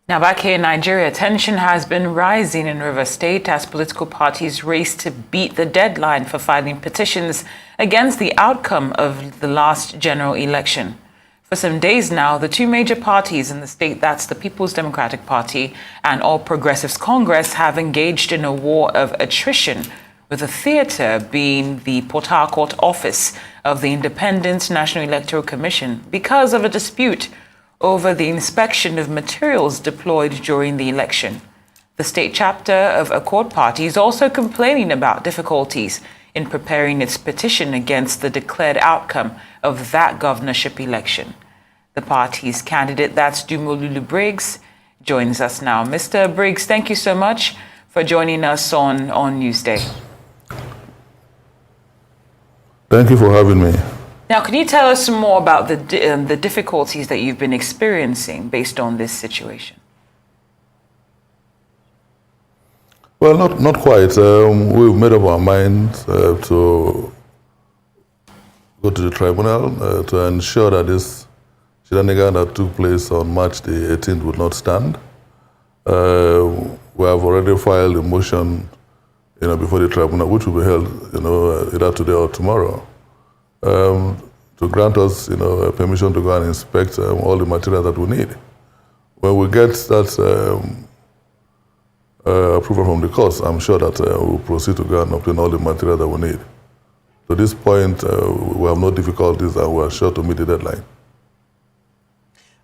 Now back here in Nigeria, tension has been rising in Rivers State as political parties race to beat the deadline for filing petitions against the outcome of the last general election. For some days now, the two major parties in the state, that's the People's Democratic Party and All Progressives Congress, have engaged in a war of attrition, with the theatre being the Port Harcourt office of the Independent National Electoral Commission because of a dispute over the inspection of materials deployed during the election. The state chapter of Accord Party is also complaining about difficulties in preparing its petition against the declared outcome of that governorship election. The party's candidate, that's Dumo Lulu-Briggs, joins us now. Mr. Briggs, thank you so much for joining us on Newsday. Thank you for having me. Now, can you tell us some more about the difficulties that you've been experiencing based on this situation? Well, not quite. We've made up our minds to go to the tribunal to ensure that this shenanigan that took place on March the 18th would not stand. We have already filed a motion, before the tribunal, which will be held, either today or tomorrow, to grant us, permission to go and inspect all the material that we need. When we get that approval from the courts, I'm sure that we'll proceed to go and obtain all the material that we need. To this point, we have no difficulties and we are sure to meet the deadline.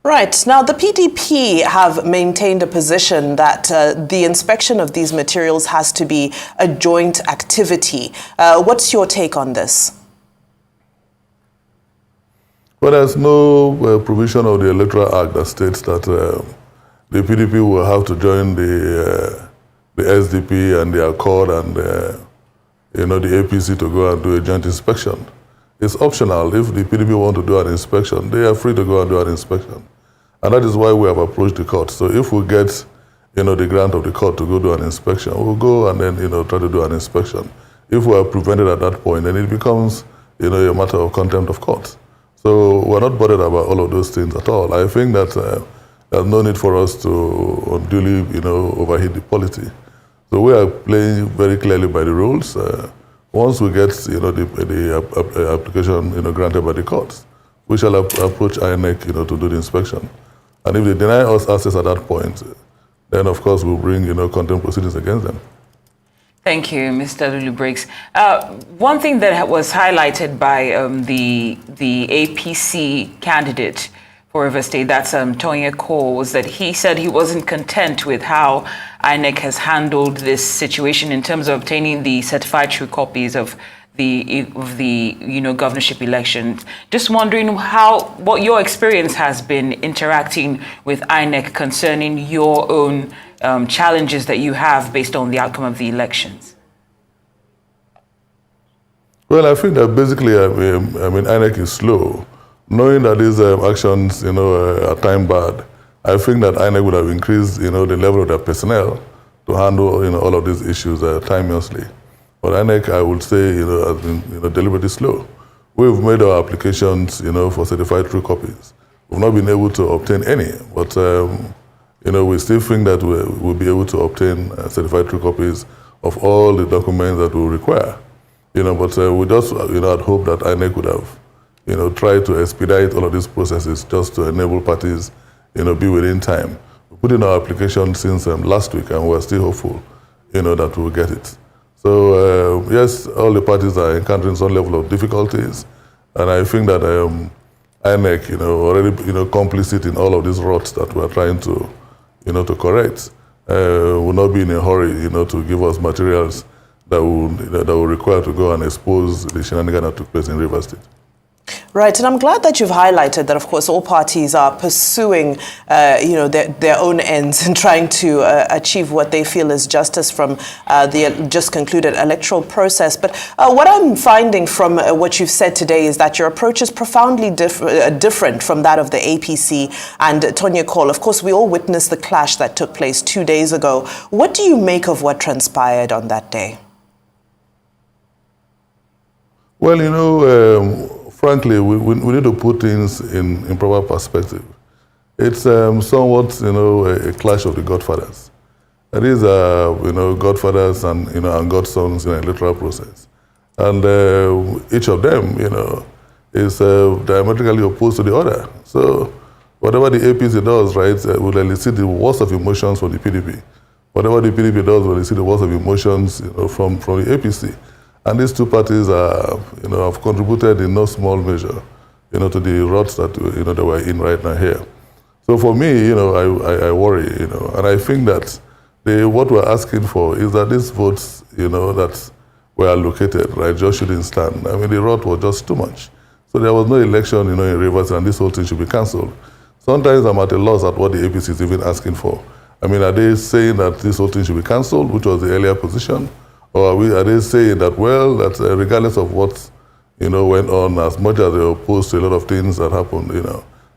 Right. Now, the PDP have maintained a position that the inspection of these materials has to be a joint activity. What's your take on this? Well, there's no provision of the Electoral Act that states that the PDP will have to join the SDP and the Accord and the APC to go and do a joint inspection. It's optional. If the PDP want to do an inspection, they are free to go and do an inspection. And that is why we have approached the court. So if we get, the grant of the court to go do an inspection, we'll go and then, try to do an inspection. If we are prevented at that point, then it becomes, a matter of contempt of court. So we're not bothered about all of those things at all. I think that there's no need for us to unduly, overheat the polity. So we are playing very clearly by the rules. Once we get, the application, granted by the courts, we shall approach INEC, to do the inspection. And if they deny us access at that point, then of course we'll bring, contempt proceedings against them. Thank you, Mr. Lulu-Briggs. One thing that was highlighted by the APC candidate for Rivers State, that's Tonya Cole, was that he said he wasn't content with how INEC has handled this situation in terms of obtaining the certified true copies of the governorship election. Just wondering what your experience has been interacting with INEC concerning your own challenges that you have based on the outcome of the elections. Well, I think that basically, INEC is slow. Knowing that these actions, are time barred, I think that INEC would have increased, the level of their personnel to handle, all of these issues timeously. But INEC, I would say, has been, deliberately slow. We've made our applications, for certified true copies. We've not been able to obtain any, but, we still think that we'll be able to obtain certified true copies of all the documents that we require. But we just, had hoped that INEC would have, tried to expedite all of these processes just to enable parties, be within time. We put in our application since last week, and we're still hopeful, that we'll get it. So, yes, all the parties are encountering some level of difficulties, and I think that INEC, already, complicit in all of these rots that we're trying to, to correct, will not be in a hurry, to give us materials that will require to go and expose the shenanigan that took place in Rivers State. Right, and I'm glad that you've highlighted that, of course, all parties are pursuing, their own ends and trying to achieve what they feel is justice from the just concluded electoral process. But what I'm finding from what you've said today is that your approach is profoundly different from that of the APC and Tonya Cole. Of course, we all witnessed the clash that took place 2 days ago. What do you make of what transpired on that day? Well, frankly, we need to put things in proper perspective. It's somewhat, a clash of the godfathers. These are, godfathers and, and godsons in an electoral process. And each of them, is diametrically opposed to the other. So whatever the APC does, right, will elicit the worst of emotions from the PDP. Whatever the PDP does will elicit the worst of emotions, from the APC. And these two parties are, have contributed in no small measure, to the ruts that, that we're in right now here. So for me, I worry, and I think that what we're asking for is that these votes, that were allocated, right, just shouldn't stand. I mean, the rot was just too much. So there was no election, in Rivers, and this whole thing should be cancelled. Sometimes I'm at a loss at what the APC is even asking for. I mean, are they saying that this whole thing should be cancelled, which was the earlier position? Or are they saying that, well, that regardless of what, went on, as much as they opposed to a lot of things that happened,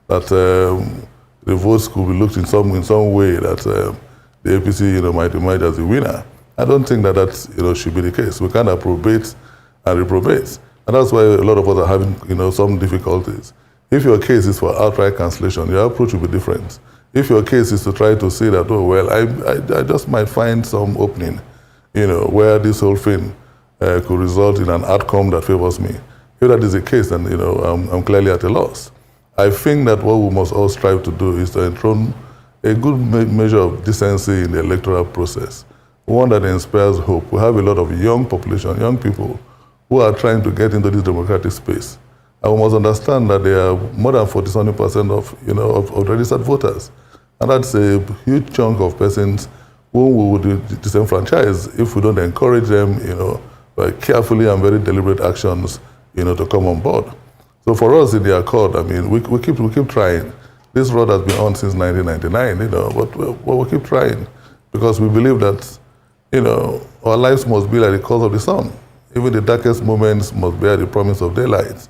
that the votes could be looked in some way that the APC, might emerge as the winner? I don't think that should be the case. We can't approbate and reprobate. And that's why a lot of us are having, some difficulties. If your case is for outright cancellation, your approach will be different. If your case is to try to say that, oh, well, I just might find some opening, where this whole thing could result in an outcome that favors me. If that is the case, then, I'm clearly at a loss. I think that what we must all strive to do is to enthrone a good measure of decency in the electoral process, one that inspires hope. We have a lot of young population, young people, who are trying to get into this democratic space. And we must understand that there are more than 40% of registered voters. And that's a huge chunk of persons who we would disenfranchise if we don't encourage them, by carefully and very deliberate actions, to come on board. So for us in the Accord, I mean, we keep trying. This road has been on since 1999, but we keep trying because we believe that, our lives must be like the course of the sun. Even the darkest moments must bear the promise of daylight.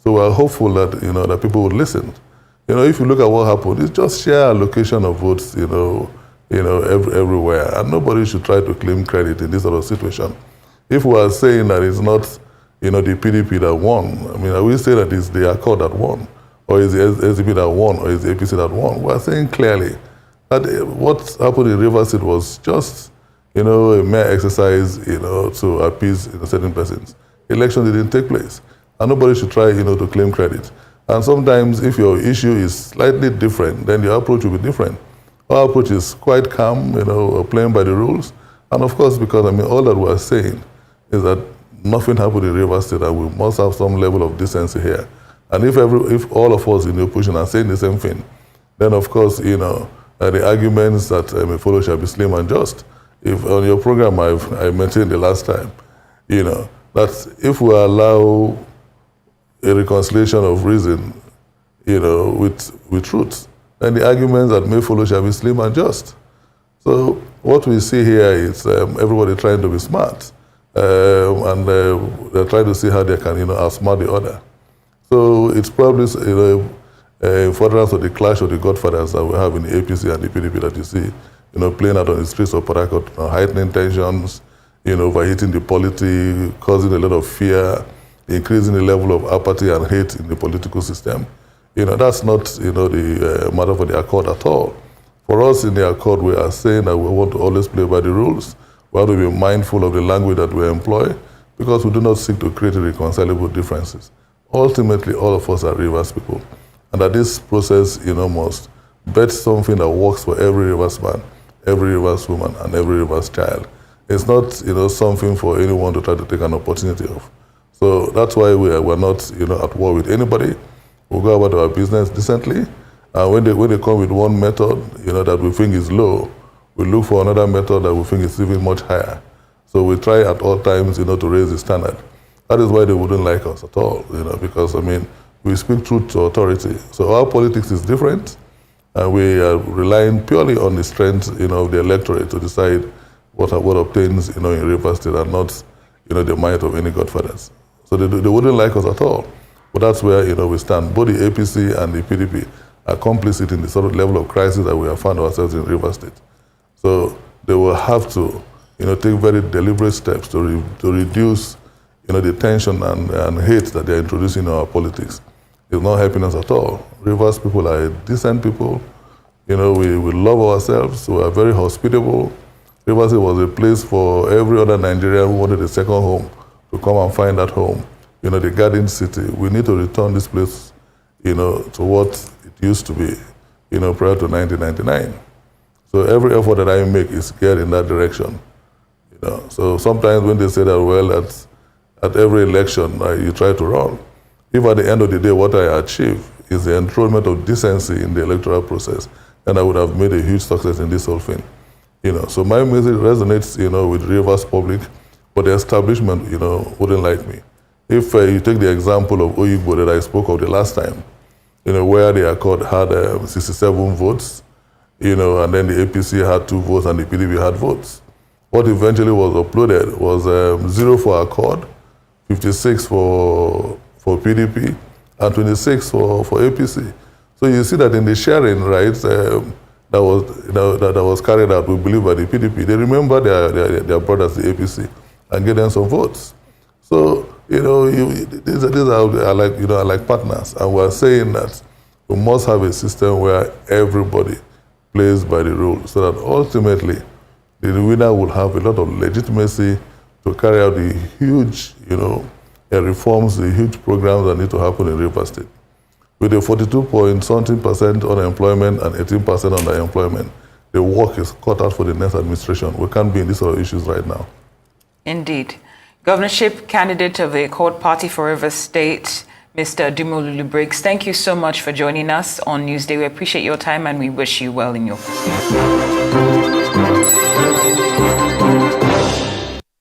So we're hopeful that, that people would listen. If you look at what happened, it's just sheer allocation of votes, everywhere. And nobody should try to claim credit in this sort of situation. If we are saying that it's not, the PDP that won, I mean, are we saying that it's the Accord that won? Or is the SDP that won? Or is the APC that won? We are saying clearly that what happened in Rivers State was just, a mere exercise, to appease certain persons. Election didn't take place. And nobody should try, to claim credit. And sometimes if your issue is slightly different, then your approach will be different. Our approach is quite calm, playing by the rules. And of course, because, all that we're saying is that nothing happened in Rivers State, and we must have some level of decency here. And if all of us in the opposition are saying the same thing, then of course, the arguments that may follow shall be slim and just. If on your program I mentioned the last time, that if we allow a reconciliation of reason, with truth, then the arguments that may follow shall be slim and just. So what we see here is everybody trying to be smart, and they're trying to see how they can, outsmart the other. So it's probably, in furtherance of the clash of the godfathers that we have in the APC and the PDP that you see, playing out on the streets of Port Harcourt, heightening tensions, overheating the polity, causing a lot of fear, increasing the level of apathy and hate in the political system. That's not, the matter for the Accord at all. For us in the Accord, we are saying that we want to always play by the rules. We have to be mindful of the language that we employ because we do not seek to create irreconcilable differences. Ultimately, all of us are Rivers people. And that this process, must bet something that works for every Rivers man, every Rivers woman, and every Rivers child. It's not, something for anyone to try to take an opportunity of. So that's why we're not, at war with anybody. We'll go about our business decently. And when they come with one method, that we think is low, we look for another method that we think is even much higher. So we try at all times, to raise the standard. That is why they wouldn't like us at all, because, we speak truth to authority. So our politics is different, and we are relying purely on the strength, of the electorate to decide what obtains, in Rivers State and not, the might of any godfathers. So they wouldn't like us at all. But that's where, we stand. Both the APC and the PDP are complicit in the sort of level of crisis that we have found ourselves in Rivers State. So they will have to, take very deliberate steps to reduce, the tension and hate that they're introducing in our politics is not helping us at all. Rivers people are decent people. We love ourselves. We are very hospitable. Rivers was a place for every other Nigerian who wanted a second home to come and find that home. The garden city. We need to return this place, to what it used to be, prior to 1999. So every effort that I make is geared in that direction. So sometimes when they say that, well, at every election you try to run, if at the end of the day what I achieve is the enthronement of decency in the electoral process, then I would have made a huge success in this whole thing. So my message resonates, with Rivers public, but the establishment, wouldn't like me. If you take the example of Oyigbo that I spoke of the last time, where the Accord had 67 votes, and then the APC had 2 votes and the PDP had votes. What eventually was uploaded was 0 for Accord, 56 for PDP, and 26 for APC. So you see that in the sharing, right, that was carried out, we believe, by the PDP, they remember their brothers, the APC, and get them some votes. So these are like partners, and we're saying that we must have a system where everybody plays by the rules, so that ultimately the winner will have a lot of legitimacy to carry out the huge, reforms, the huge programs that need to happen in Rivers State. With a 42.something% unemployment and 18% underemployment, the work is cut out for the next administration. We can't be in these sort of issues right now. Indeed. Governorship candidate of the Accord Party for Rivers State, Mr. Dumo Lulu-Briggs, thank you so much for joining us on Newsday. We appreciate your time and we wish you well in your pursuit.